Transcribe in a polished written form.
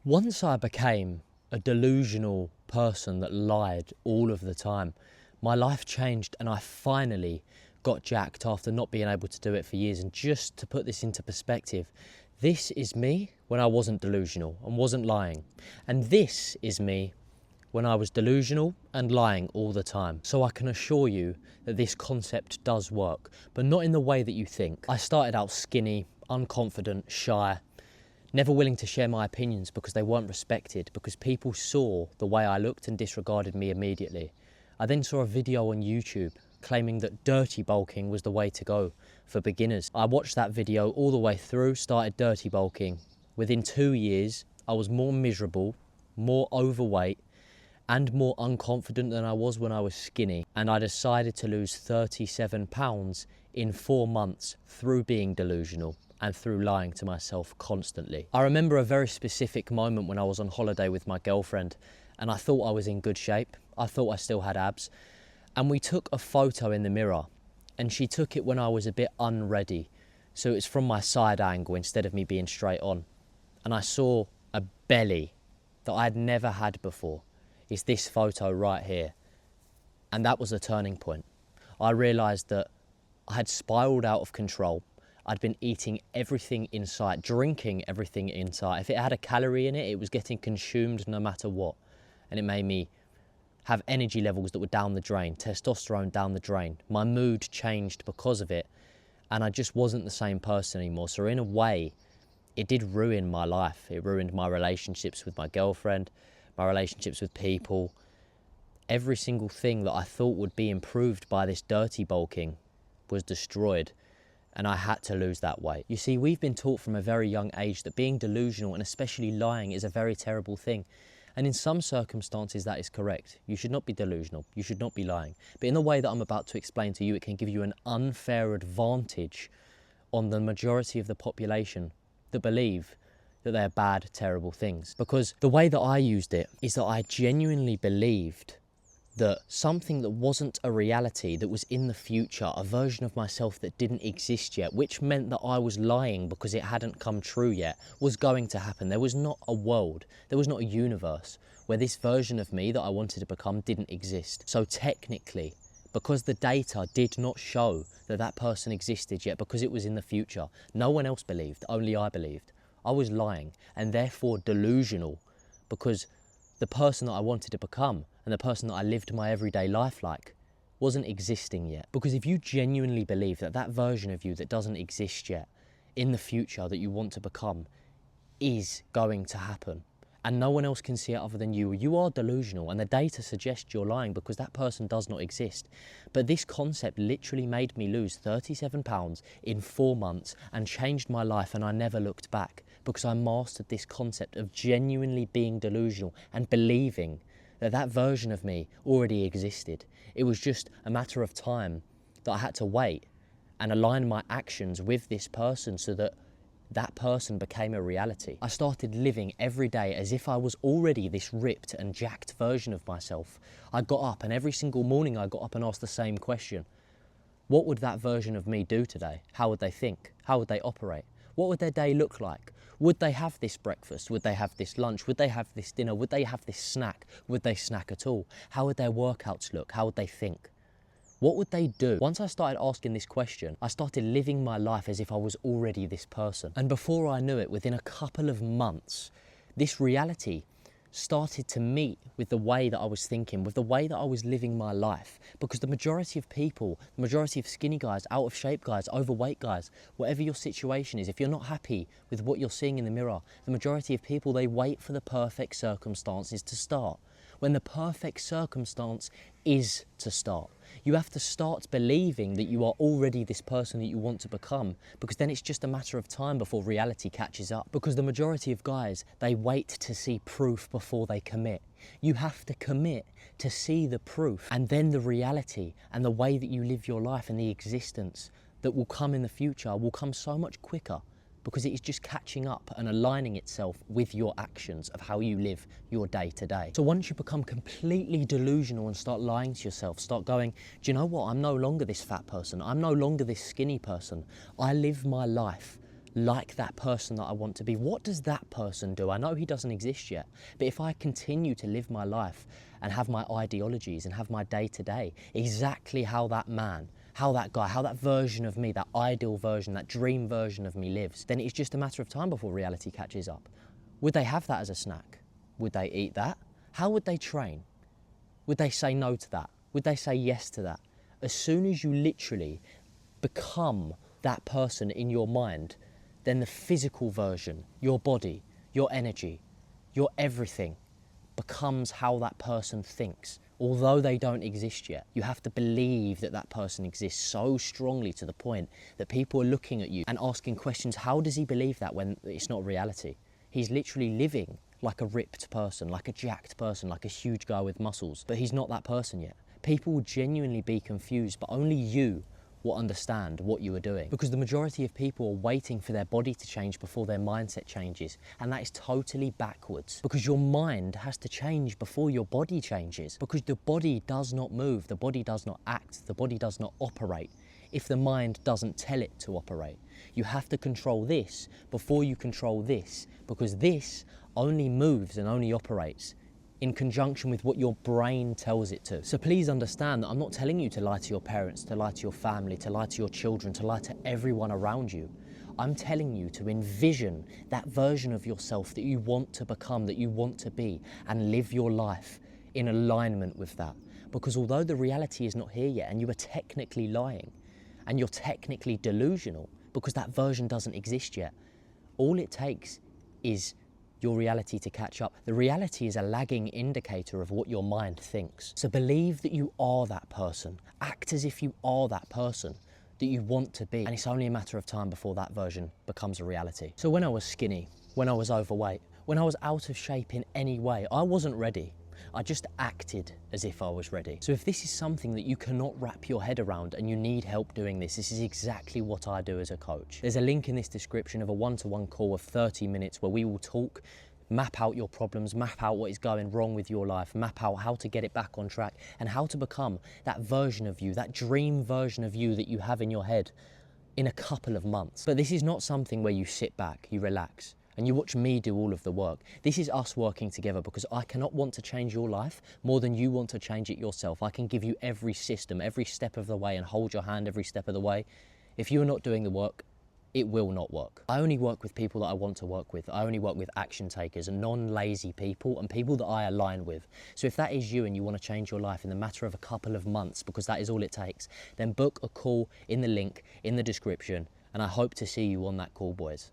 Once I became a delusional person that lied all of the time, my life changed and I finally got jacked after not being able to do it for years. And just to put this into perspective, this is me when I wasn't delusional and wasn't lying. And this is me when I was delusional and lying all the time. So I can assure you that this concept does work, but not in the way that you think. I started out skinny, unconfident, shy, never willing to share my opinions because they weren't respected, because people saw the way I looked and disregarded me immediately. I then saw a video on YouTube claiming that dirty bulking was the way to go for beginners. I watched that video all the way through, started dirty bulking. Within 2 years, I was more miserable, more overweight, and more unconfident than I was when I was skinny. And I decided to lose 37 pounds in 4 months through being delusional and through lying to myself constantly. I remember a very specific moment when I was on holiday with my girlfriend and I thought I was in good shape. I thought I still had abs. And we took a photo in the mirror and she took it when I was a bit unready. So it's from my side angle instead of me being straight on. And I saw a belly that I had never had before. It's this photo right here. And that was a turning point. I realised that I had spiralled out of control. I'd been eating everything in sight, drinking everything in sight. If it had a calorie in it, it was getting consumed no matter what. And it made me have energy levels that were down the drain, testosterone down the drain. My mood changed because of it, and I just wasn't the same person anymore. So in a way, it did ruin my life. It ruined my relationships with my girlfriend, my relationships with people. Every single thing that I thought would be improved by this dirty bulking was destroyed. And I had to lose that weight. You see, we've been taught from a very young age that being delusional and especially lying is a very terrible thing. And in some circumstances that is correct. You should not be delusional, you should not be lying. But in the way that I'm about to explain to you, it can give you an unfair advantage on the majority of the population that believe that they are bad, terrible things. Because the way that I used it is that I genuinely believed that something that wasn't a reality, that was in the future, a version of myself that didn't exist yet, which meant that I was lying because it hadn't come true yet, was going to happen. There was not a world, there was not a universe where this version of me that I wanted to become didn't exist. So technically, because the data did not show that that person existed yet, because it was in the future, no one else believed, only I believed. I was lying and therefore delusional, because the person that I wanted to become and the person that I lived my everyday life like wasn't existing yet. Because if you genuinely believe that that version of you that doesn't exist yet in the future that you want to become is going to happen, and no one else can see it other than you, you are delusional, and the data suggests you're lying because that person does not exist. But this concept literally made me lose 37 pounds in 4 months and changed my life, and I never looked back because I mastered this concept of genuinely being delusional and believing that that version of me already existed. It was just a matter of time that I had to wait and align my actions with this person so that that person became a reality. I started living every day as if I was already this ripped and jacked version of myself. I got up, and every single morning I got up and asked the same question. What would that version of me do today? How would they think? How would they operate? What would their day look like? Would they have this breakfast? Would they have this lunch? Would they have this dinner? Would they have this snack? Would they snack at all? How would their workouts look? How would they think? What would they do? Once I started asking this question, I started living my life as if I was already this person. And before I knew it, within a couple of months, this reality started to meet with the way that I was thinking, with the way that I was living my life. Because the majority of people, the majority of skinny guys, out of shape guys, overweight guys, whatever your situation is, if you're not happy with what you're seeing in the mirror, the majority of people, they wait for the perfect circumstances to start. When the perfect circumstance is to start. You have to start believing that you are already this person that you want to become, because then it's just a matter of time before reality catches up. Because the majority of guys, they wait to see proof before they commit. You have to commit to see the proof, and then the reality and the way that you live your life and the existence that will come in the future will come so much quicker, because it is just catching up and aligning itself with your actions of how you live your day to day. So once you become completely delusional and start lying to yourself, start going, do you know what? I'm no longer this fat person. I'm no longer this skinny person. I live my life like that person that I want to be? What does that person do? I know he doesn't exist yet, but if I continue to live my life and have my ideologies and have my day-to-day exactly how that man, how that guy, how that version of me, that ideal version, that dream version of me lives, then it's just a matter of time before reality catches up. Would they have that as a snack? Would they eat that? How would they train? Would they say no to that? Would they say yes to that? As soon as you literally become that person in your mind, then the physical version, your body, your energy, your everything becomes how that person thinks. Although they don't exist yet, you have to believe that that person exists so strongly to the point that people are looking at you and asking questions. How does he believe that when it's not reality? He's literally living like a ripped person, like a jacked person, like a huge guy with muscles, but he's not that person yet. People will genuinely be confused, but only you will understand what you are doing, because the majority of people are waiting for their body to change before their mindset changes, and that is totally backwards, because your mind has to change before your body changes, because the body does not move, the body does not act, the body does not operate if the mind doesn't tell it to operate. You have to control this before you control this, because this only moves and only operates in conjunction with what your brain tells it to. So please understand that I'm not telling you to lie to your parents, to lie to your family, to lie to your children, to lie to everyone around you. I'm telling you to envision that version of yourself that you want to become, that you want to be, and live your life in alignment with that. Because although the reality is not here yet, and you are technically lying, and you're technically delusional, because that version doesn't exist yet, all it takes is your reality to catch up. The reality is a lagging indicator of what your mind thinks. So believe that you are that person. Act as if you are that person that you want to be. And it's only a matter of time before that version becomes a reality. So when I was skinny, when I was overweight, when I was out of shape in any way, I wasn't ready. I just acted as if I was ready. So if this is something that you cannot wrap your head around and you need help doing this is exactly what I do as a coach. There's a link in this description of a one-to-one call of 30 minutes where we will talk, map out your problems, map out what is going wrong with your life, map out how to get it back on track and how to become that version of you, that dream version of you that you have in your head in a couple of months. But this is not something where you sit back, you relax, and you watch me do all of the work. This is us working together, because I cannot want to change your life more than you want to change it yourself. I can give you every system, every step of the way, and hold your hand every step of the way. If you're not doing the work, it will not work. I only work with people that I want to work with. I only work with action takers and non-lazy people and people that I align with. So if that is you and you want to change your life in the matter of a couple of months, because that is all it takes, then book a call in the link in the description, and I hope to see you on that call, boys.